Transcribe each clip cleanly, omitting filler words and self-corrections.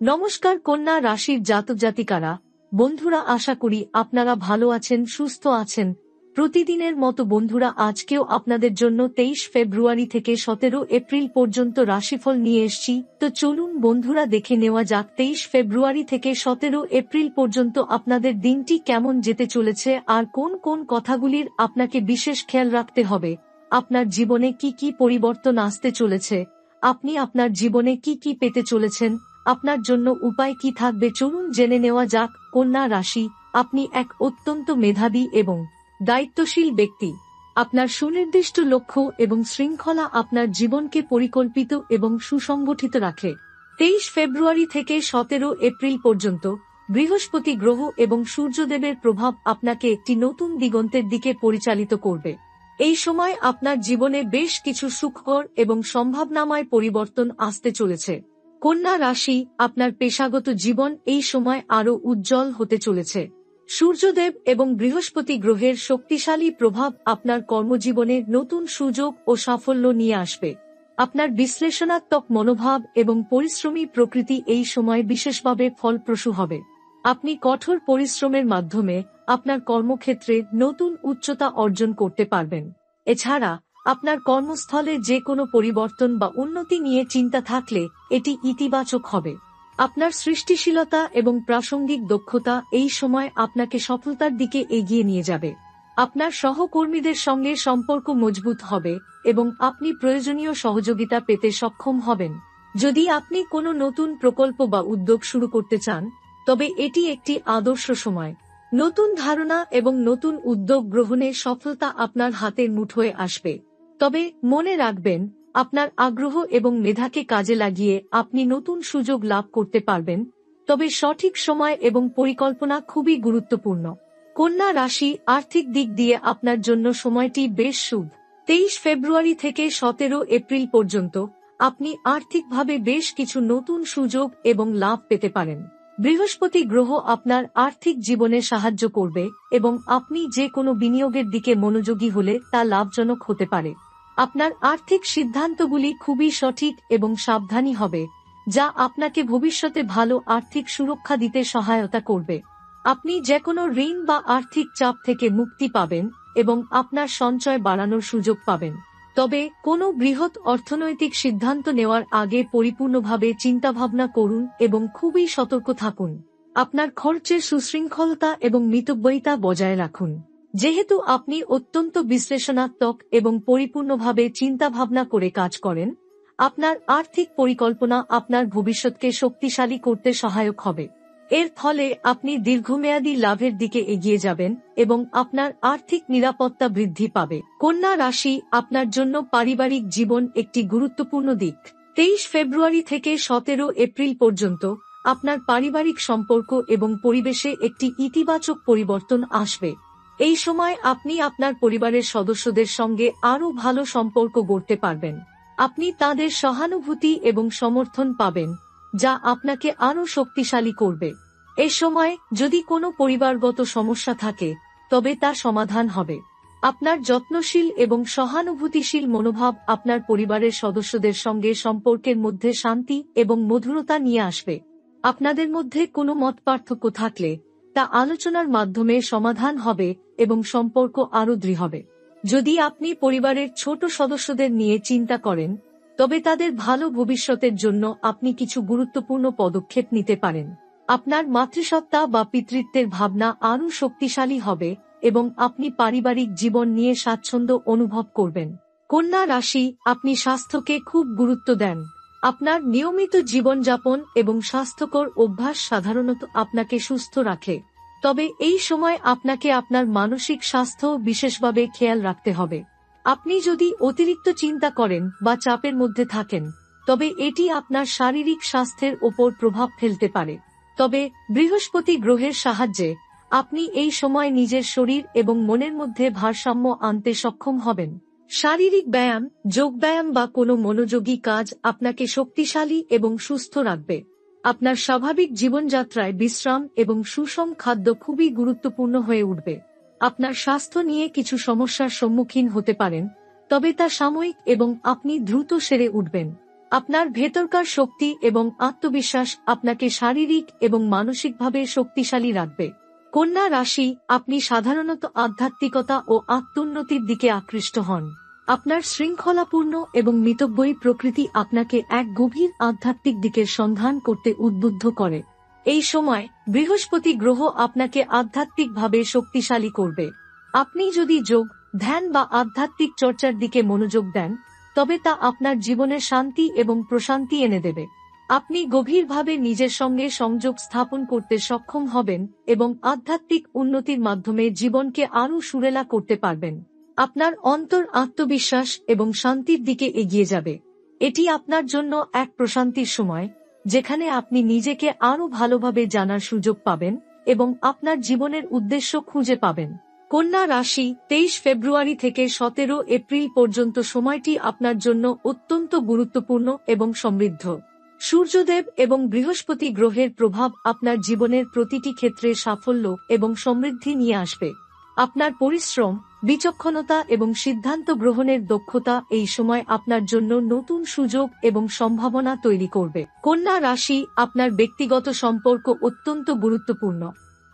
নমস্কার কন্যা রাশির জাতক জাতিকারা, বন্ধুরা, আশা করি আপনারা ভালো আছেন, সুস্থ আছেন। প্রতিদিনের মতো বন্ধুরা, আজকেও আপনাদের জন্য 23 ফেব্রুয়ারি থেকে 17 এপ্রিল পর্যন্ত রাশিফল নিয়ে এসেছি। তো চলুন বন্ধুরা, দেখে নেওয়া যাক 23 ফেব্রুয়ারি থেকে 17 এপ্রিল পর্যন্ত আপনাদের দিনটি কেমন যেতে চলেছে আর কোন কোন কথাগুলির আপনাকে বিশেষ খেয়াল রাখতে হবে। আপনার জীবনে কি কি পরিবর্তন আসতে চলেছে, আপনি আপনার জীবনে কি কি পেতে চলেছেন, আপনার জন্য উপায় কি থাকবে, চলুন জেনে নেওয়া যাক। কন্যা রাশি, আপনি এক অত্যন্ত মেধাবী এবং দায়িত্বশীল ব্যক্তি। আপনার সুনির্দিষ্ট লক্ষ্য এবং শৃঙ্খলা আপনার জীবনকে পরিকল্পিত এবং সুসংগঠিত রাখে। 23 ফেব্রুয়ারি থেকে 17 এপ্রিল পর্যন্ত বৃহস্পতি গ্রহ এবং সূর্যদেবের প্রভাব আপনাকে একটি নতুন দিগন্তের দিকে পরিচালিত করবে। এই সময় আপনার জীবনে বেশ কিছু সুখকর এবং সম্ভাবনাময় পরিবর্তন আসতে চলেছে। কন্যা রাশি, আপনার পেশাগত জীবন এই সময় আরও উজ্জ্বল হতে চলেছে। সূর্যদেব এবং বৃহস্পতি গ্রহের শক্তিশালী প্রভাব আপনার কর্মজীবনে নতুন সুযোগ ও সাফল্য নিয়ে আসবে। আপনার বিশ্লেষণাত্মক মনোভাব এবং পরিশ্রমী প্রকৃতি এই সময় বিশেষভাবে ফলপ্রসূ হবে। আপনি কঠোর পরিশ্রমের মাধ্যমে আপনার কর্মক্ষেত্রে নতুন উচ্চতা অর্জন করতে পারবেন। এছাড়া আপনার কর্মস্থলে যে কোনো পরিবর্তন বা উন্নতি নিয়ে চিন্তা থাকলে এটি ইতিবাচক হবে। আপনার সৃষ্টিশীলতা এবং প্রাসঙ্গিক দক্ষতা এই সময় আপনাকে সফলতার দিকে এগিয়ে নিয়ে যাবে। আপনার সহকর্মীদের সঙ্গে সম্পর্ক মজবুত হবে এবং আপনি প্রয়োজনীয় সহযোগিতা পেতে সক্ষম হবেন। যদি আপনি কোনো নতুন প্রকল্প বা উদ্যোগ শুরু করতে চান, তবে এটি একটি আদর্শ সময়। নতুন ধারণা এবং নতুন উদ্যোগ গ্রহণে সফলতা আপনার হাতের মুঠোয় আসবে। তবে মনে রাখবেন, আপনার আগ্রহ এবং মেধাকে কাজে লাগিয়ে আপনি নতুন সুযোগ লাভ করতে পারবেন। তবে সঠিক সময় এবং পরিকল্পনা খুবই গুরুত্বপূর্ণ। কন্যা রাশি, আর্থিক দিক দিয়ে আপনার জন্য সময়টি বেশ শুভ। 23 ফেব্রুয়ারি থেকে 17 এপ্রিল পর্যন্ত আপনি আর্থিকভাবে বেশ কিছু নতুন সুযোগ এবং লাভ পেতে পারেন। বৃহস্পতি গ্রহ আপনার আর্থিক জীবনে সাহায্য করবে এবং আপনি যে কোনো বিনিয়োগের দিকে মনোযোগী হলে তা লাভজনক হতে পারে। আপনার আর্থিক সিদ্ধান্তগুলি খুবই সঠিক এবং সাবধানী হবে, যা আপনাকে ভবিষ্যতে ভালো আর্থিক সুরক্ষা দিতে সহায়তা করবে। আপনি যে কোনো ঋণ বা আর্থিক চাপ থেকে মুক্তি পাবেন এবং আপনার সঞ্চয় বাড়ানোর সুযোগ পাবেন। তবে কোনো বৃহৎ অর্থনৈতিক সিদ্ধান্ত নেওয়ার আগে পরিপূর্ণভাবে চিন্তাভাবনা করুন এবং খুবই সতর্ক থাকুন। আপনার খরচের সুশৃঙ্খলতা এবং মিতব্যয়িতা বজায় রাখুন। যেহেতু আপনি অত্যন্ত বিশ্লেষণাত্মক এবং পরিপূর্ণভাবে চিন্তাভাবনা করে কাজ করেন, আপনার আর্থিক পরিকল্পনা আপনার ভবিষ্যৎকে শক্তিশালী করতে সহায়ক হবে। এর ফলে আপনি দীর্ঘমেয়াদী লাভের দিকে এগিয়ে যাবেন এবং আপনার আর্থিক নিরাপত্তা বৃদ্ধি পাবে। কন্যা রাশি, আপনার জন্য পারিবারিক জীবন একটি গুরুত্বপূর্ণ দিক। 23 ফেব্রুয়ারি থেকে 17 এপ্রিল পর্যন্ত আপনার পারিবারিক সম্পর্ক এবং পরিবেশে একটি ইতিবাচক পরিবর্তন আসবে। এই সময় আপনি আপনার পরিবারের সদস্যদের সঙ্গে আরও ভালো সম্পর্ক গড়তে পারবেন। আপনি তাদের সহানুভূতি এবং সমর্থন পাবেন, যা আপনাকে আরও শক্তিশালী করবে। এ সময় যদি কোনো পরিবারগত সমস্যা থাকে, তবে তা সমাধান হবে। আপনার যত্নশীল এবং সহানুভূতিশীল মনোভাব আপনার পরিবারের সদস্যদের সঙ্গে সম্পর্কের মধ্যে শান্তি এবং মধুরতা নিয়ে আসবে। আপনাদের মধ্যে কোনো মতপার্থক্য থাকলে তা আলোচনার মাধ্যমে সমাধান হবে এবং সম্পর্ক আরও দৃঢ় হবে। যদি আপনি পরিবারের ছোট সদস্যদের নিয়ে চিন্তা করেন, তবে তাদের ভালো ভবিষ্যতের জন্য আপনি কিছু গুরুত্বপূর্ণ পদক্ষেপ নিতে পারেন। আপনার মাতৃসত্তা বা পিতৃত্বের ভাবনা আরও শক্তিশালী হবে এবং আপনি পারিবারিক জীবন নিয়ে স্বাচ্ছন্দ্য অনুভব করবেন। কন্যা রাশি, আপনি স্বাস্থ্যকে খুব গুরুত্ব দেন। আপনার নিয়মিত জীবনযাপন এবং স্বাস্থ্যকর অভ্যাস সাধারণত আপনাকে সুস্থ রাখে। তবে এই সময় আপনাকে আপনার মানসিক স্বাস্থ্য বিশেষভাবে খেয়াল রাখতে হবে। আপনি যদি অতিরিক্ত চিন্তা করেন বা চাপের মধ্যে থাকেন, তবে এটি আপনার শারীরিক স্বাস্থ্যের ওপর প্রভাব ফেলতে পারে। তবে বৃহস্পতি গ্রহের সাহায্যে আপনি এই সময় নিজের শরীর এবং মনের মধ্যে ভারসাম্য আনতে সক্ষম হবেন। শারীরিক ব্যায়াম, যোগব্যায়াম বা কোনো মনোযোগী কাজ আপনাকে শক্তিশালী এবং সুস্থ রাখবে। আপনার স্বাভাবিক জীবনযাত্রায় বিশ্রাম এবং সুষম খাদ্য খুবই গুরুত্বপূর্ণ হয়ে উঠবে। আপনার স্বাস্থ্য নিয়ে কিছু সমস্যার সম্মুখীন হতে পারেন, তবে তা সাময়িক এবং আপনি দ্রুত সেরে উঠবেন। আপনার ভেতরকার শক্তি এবং আত্মবিশ্বাস আপনাকে শারীরিক এবং মানসিকভাবে শক্তিশালী রাখবে। কন্যা রাশি, আপনি সাধারণত আধ্যাত্মিকতা ও আত্মোন্নতির দিকে আকৃষ্ট হন। আপনার শৃঙ্খলাপূর্ণ এবং মিতব্যয়ী প্রকৃতি আপনাকে এক গভীর আধ্যাত্মিক দিকের সন্ধান করতে উদ্বুদ্ধ করে। এই সময় বৃহস্পতি গ্রহ আপনাকে আধ্যাত্মিকভাবে শক্তিশালী করবে। আপনি যদি যোগ, ধ্যান বা আধ্যাত্মিক চর্চার দিকে মনোযোগ দেন, তবে তা আপনার জীবনে শান্তি এবং প্রশান্তি এনে দেবে। আপনি গভীরভাবে নিজের সঙ্গে সংযোগ স্থাপন করতে সক্ষম হবেন এবং আধ্যাত্মিক উন্নতির মাধ্যমে জীবনকে আরও সুরেলা করতে পারবেন। আপনার অন্তর আত্মবিশ্বাস এবং শান্তির দিকে এগিয়ে যাবে। এটি আপনার জন্য এক প্রশান্তির সময়, যেখানে আপনি নিজেকে আরও ভালোভাবে জানার সুযোগ পাবেন এবং আপনার জীবনের উদ্দেশ্য খুঁজে পাবেন। কন্যা রাশি, 23 ফেব্রুয়ারি থেকে 17 এপ্রিল পর্যন্ত সময়টি আপনার জন্য অত্যন্ত গুরুত্বপূর্ণ এবং সমৃদ্ধ। সূর্যদেব এবং বৃহস্পতি গ্রহের প্রভাব আপনার জীবনের প্রতিটি ক্ষেত্রে সাফল্য এবং সমৃদ্ধি নিয়ে আসবে। আপনার পরিশ্রম, বিচক্ষণতা এবং সিদ্ধান্ত গ্রহণের দক্ষতা এই সময় আপনার জন্য নতুন সুযোগ এবং সম্ভাবনা তৈরি করবে। কন্যা রাশি, আপনার ব্যক্তিগত সম্পর্ক অত্যন্ত গুরুত্বপূর্ণ।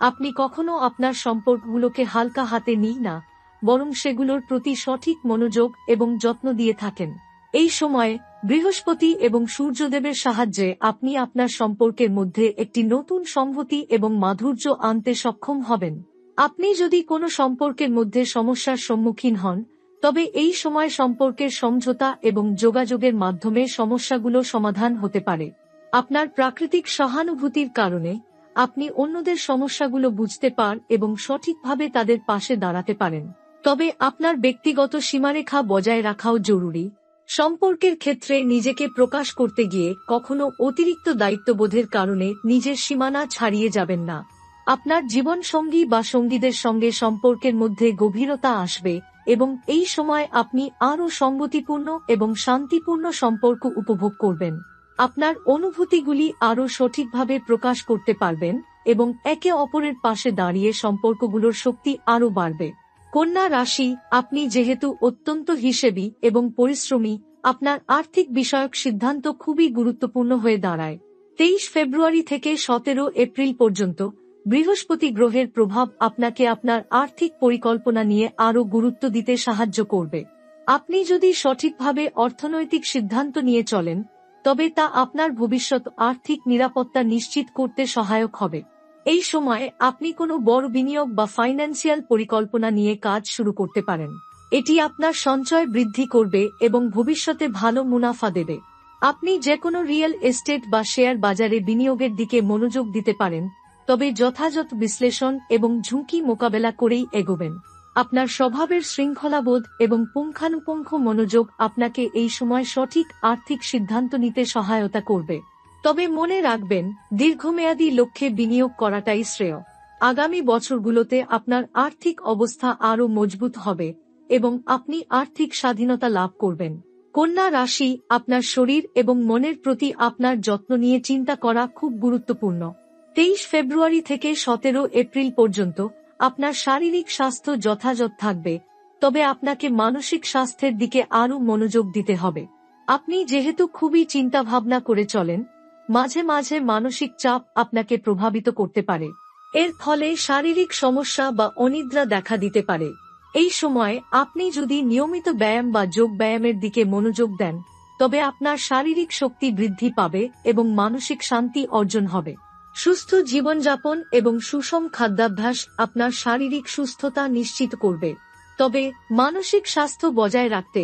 আপনি কখনো আপনার সম্পর্কগুলোকে হালকা হাতে নিন না, বরং সেগুলোর প্রতি সঠিক মনোযোগ এবং যত্ন দিয়ে থাকেন। এই সময়ে বৃহস্পতি এবং সূর্যদেবের সাহায্যে আপনি আপনার সম্পর্কের মধ্যে একটি নতুন সংহতি এবং মাধুর্য আনতে সক্ষম হবেন। আপনি যদি কোনো সম্পর্কের মধ্যে সমস্যার সম্মুখীন হন, তবে এই সময় সম্পর্কের সমঝোতা এবং যোগাযোগের মাধ্যমে সমস্যাগুলো সমাধান হতে পারে। আপনার প্রাকৃতিক সহানুভূতির কারণে আপনি অন্যদের সমস্যাগুলো বুঝতে পারেন এবং সঠিকভাবে তাদের পাশে দাঁড়াতে পারেন। তবে আপনার ব্যক্তিগত সীমারেখা বজায় রাখাও জরুরি। সম্পর্কের ক্ষেত্রে নিজেকে প্রকাশ করতে গিয়ে কখনো অতিরিক্ত দায়িত্ববোধের কারণে নিজের সীমানা ছাড়িয়ে যাবেন না। আপনার জীবনসঙ্গী বা সঙ্গীদের সঙ্গে সম্পর্কের মধ্যে গভীরতা আসবে এবং এই সময় আপনি আরও সংগতিপূর্ণ এবং শান্তিপূর্ণ সম্পর্ক উপভোগ করবেন। আপনার অনুভূতিগুলি আরও সঠিকভাবে প্রকাশ করতে পারবেন এবং একে অপরের পাশে দাঁড়িয়ে সম্পর্কগুলোর শক্তি আরও বাড়বে। কন্যা রাশি, আপনি যেহেতু অত্যন্ত হিসেবি এবং পরিশ্রমী, আপনার আর্থিক বিষয়ক সিদ্ধান্ত খুবই গুরুত্বপূর্ণ হয়ে দাঁড়ায়। 23 ফেব্রুয়ারি থেকে 17 এপ্রিল পর্যন্ত বৃহস্পতি গ্রহের প্রভাব আপনাকে আপনার আর্থিক পরিকল্পনা নিয়ে আরও গুরুত্ব দিতে সাহায্য করবে। আপনি যদি সঠিকভাবে অর্থনৈতিক সিদ্ধান্ত নিয়ে চলেন, তবে তা আপনার ভবিষ্যৎ আর্থিক নিরাপত্তা নিশ্চিত করতে সহায়ক হবে। এই সময়ে আপনি কোনো বড় বিনিয়োগ বা ফাইন্যান্সিয়াল পরিকল্পনা নিয়ে কাজ শুরু করতে পারেন। এটি আপনার সঞ্চয় বৃদ্ধি করবে এবং ভবিষ্যতে ভালো মুনাফা দেবে। আপনি যে কোনো রিয়েল এস্টেট বা শেয়ার বাজারে বিনিয়োগের দিকে মনোযোগ দিতে পারেন, তবে যথাযথ বিশ্লেষণ এবং ঝুঁকি মোকাবেলা করেই এগোবেন। আপনার স্বভাবের শৃঙ্খলাবোধ এবং পুঙ্খানুপুঙ্খ মনোযোগ আপনাকে এই সময় সঠিক আর্থিক সিদ্ধান্ত নিতে সহায়তা করবে। তবে মনে রাখবেন, দীর্ঘমেয়াদী লক্ষ্যে বিনিয়োগ করাটাই শ্রেয়। আগামী বছরগুলোতে আপনার আর্থিক অবস্থা আরও মজবুত হবে এবং আপনি আর্থিক স্বাধীনতা লাভ করবেন। কন্যা রাশি, আপনার শরীর এবং মনের প্রতি আপনার যত্ন নিয়ে চিন্তা করা খুব গুরুত্বপূর্ণ। 23 ফেব্রুয়ারি থেকে 17 এপ্রিল পর্যন্ত আপনার শারীরিক স্বাস্থ্য যথাযথ থাকবে, তবে আপনাকে মানসিক স্বাস্থ্যের দিকে আরও মনোযোগ দিতে হবে। আপনি যেহেতু খুবই চিন্তাভাবনা করে চলেন, মাঝে মাঝে মানসিক চাপ আপনাকে প্রভাবিত করতে পারে। এর ফলে শারীরিক সমস্যা বা অনিদ্রা দেখা দিতে পারে। এই সময় আপনি যদি নিয়মিত ব্যায়াম বা যোগ ব্যায়ামের দিকে মনোযোগ দেন, তবে আপনার শারীরিক শক্তি বৃদ্ধি পাবে এবং মানসিক শান্তি অর্জন হবে। সুস্থ জীবনযাপন এবং সুষম খাদ্যাভ্যাস আপনার শারীরিক সুস্থতা নিশ্চিত করবে। তবে মানসিক স্বাস্থ্য বজায় রাখতে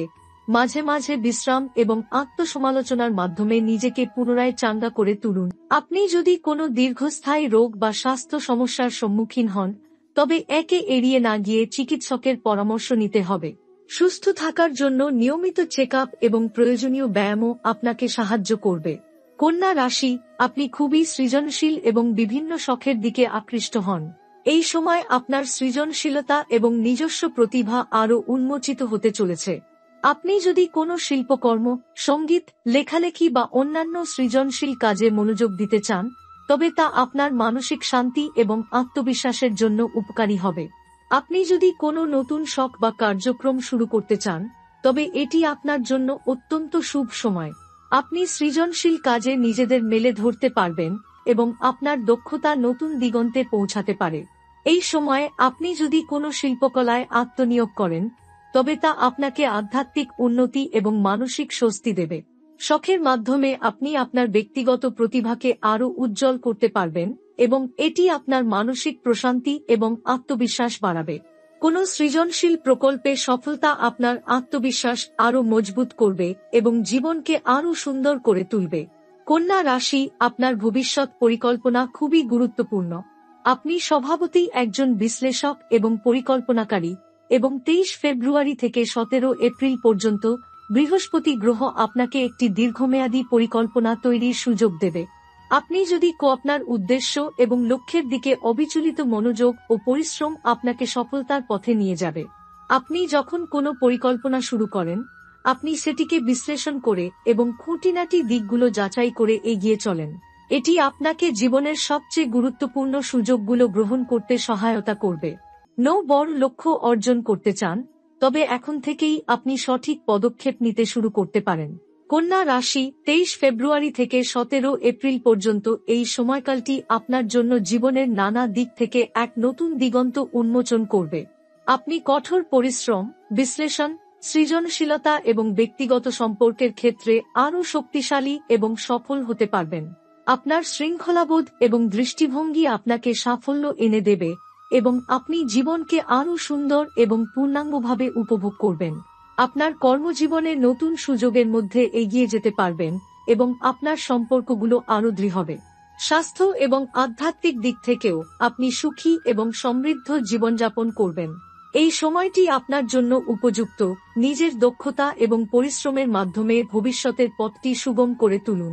মাঝে মাঝে বিশ্রাম এবং আত্মসমালোচনার মাধ্যমে নিজেকে পুনরায় চাঙ্গা করে তুলুন। আপনি যদি কোনো দীর্ঘস্থায়ী রোগ বা স্বাস্থ্য সমস্যার সম্মুখীন হন, তবে একে এড়িয়ে না গিয়ে চিকিৎসকের পরামর্শ নিতে হবে। সুস্থ থাকার জন্য নিয়মিত চেকআপ এবং প্রয়োজনীয় ব্যায়ামও আপনাকে সাহায্য করবে। কন্যা রাশি, আপনি খুবই সৃজনশীল এবং বিভিন্ন শখের দিকে আকৃষ্ট হন। এই সময় আপনার সৃজনশীলতা এবং নিজস্ব প্রতিভা আরও উন্মোচিত হতে চলেছে। আপনি যদি কোনো শিল্পকর্ম, সঙ্গীত, লেখালেখি বা অন্যান্য সৃজনশীল কাজে মনোযোগ দিতে চান, তবে তা আপনার মানসিক শান্তি এবং আত্মবিশ্বাসের জন্য উপকারী হবে। আপনি যদি কোনো নতুন শখ বা কার্যক্রম শুরু করতে চান, তবে এটি আপনার জন্য অত্যন্ত শুভ সময়। আপনি সৃজনশীল কাজে নিজেদের মেলে ধরতে পারবেন এবং আপনার দক্ষতা নতুন দিগন্তে পৌঁছাতে পারে। এই সময়ে আপনি যদি কোনো শিল্পকলায় আত্মনিয়োগ করেন, তবে তা আপনাকে আধ্যাত্মিক উন্নতি এবং মানসিক স্বস্তি দেবে। শখের মাধ্যমে আপনি আপনার ব্যক্তিগত প্রতিভাকে আরও উজ্জ্বল করতে পারবেন এবং এটি আপনার মানসিক প্রশান্তি এবং আত্মবিশ্বাস বাড়াবে। কোনো সৃজনশীল প্রকল্পে সফলতা আপনার আত্মবিশ্বাস আরও মজবুত করবে এবং জীবনকে আরও সুন্দর করে তুলবে। কন্যা রাশি, আপনার ভবিষ্যৎ পরিকল্পনা খুবই গুরুত্বপূর্ণ। আপনি স্বভাবতই একজন বিশ্লেষক এবং পরিকল্পনাকারী, এবং 23 ফেব্রুয়ারি থেকে 17 এপ্রিল পর্যন্ত বৃহস্পতি গ্রহ আপনাকে একটি দীর্ঘমেয়াদী পরিকল্পনা তৈরির সুযোগ দেবে। আপনি যদি আপনার উদ্দেশ্য এবং লক্ষ্যের দিকে অবিচলিত মনোযোগ ও পরিশ্রম আপনাকে সফলতার পথে নিয়ে যাবে। আপনি যখন কোনো পরিকল্পনা শুরু করেন, আপনি সেটিকে বিশ্লেষণ করে এবং খুঁটিনাটি দিকগুলো যাচাই করে এগিয়ে চলেন। এটি আপনাকে জীবনের সবচেয়ে গুরুত্বপূর্ণ সুযোগগুলো গ্রহণ করতে সহায়তা করবে। বড় লক্ষ্য অর্জন করতে চান, তবে এখন থেকেই আপনি সঠিক পদক্ষেপ নিতে শুরু করতে পারেন। কন্যা রাশি, 23 ফেব্রুয়ারি থেকে 17 এপ্রিল পর্যন্ত এই সময়কালটি আপনার জন্য জীবনের নানা দিক থেকে এক নতুন দিগন্ত উন্মোচন করবে। আপনি কঠোর পরিশ্রম, বিশ্লেষণ, সৃজনশীলতা এবং ব্যক্তিগত সম্পর্কের ক্ষেত্রে আরও শক্তিশালী এবং সফল হতে পারবেন। আপনার শৃঙ্খলাবোধ এবং দৃষ্টিভঙ্গি আপনাকে সাফল্য এনে দেবে এবং আপনি জীবনকে আরও সুন্দর এবং পূর্ণাঙ্গভাবে উপভোগ করবেন। আপনার কর্মজীবনে নতুন সুযোগের মধ্যে এগিয়ে যেতে পারবেন এবং আপনার সম্পর্কগুলো আরও দৃঢ় হবে। স্বাস্থ্য এবং আধ্যাত্মিক দিক থেকেও আপনি সুখী এবং সমৃদ্ধ জীবনযাপন করবেন। এই সময়টি আপনার জন্য উপযুক্ত। নিজের দক্ষতা এবং পরিশ্রমের মাধ্যমে ভবিষ্যতের পথটি সুগম করে তুলুন।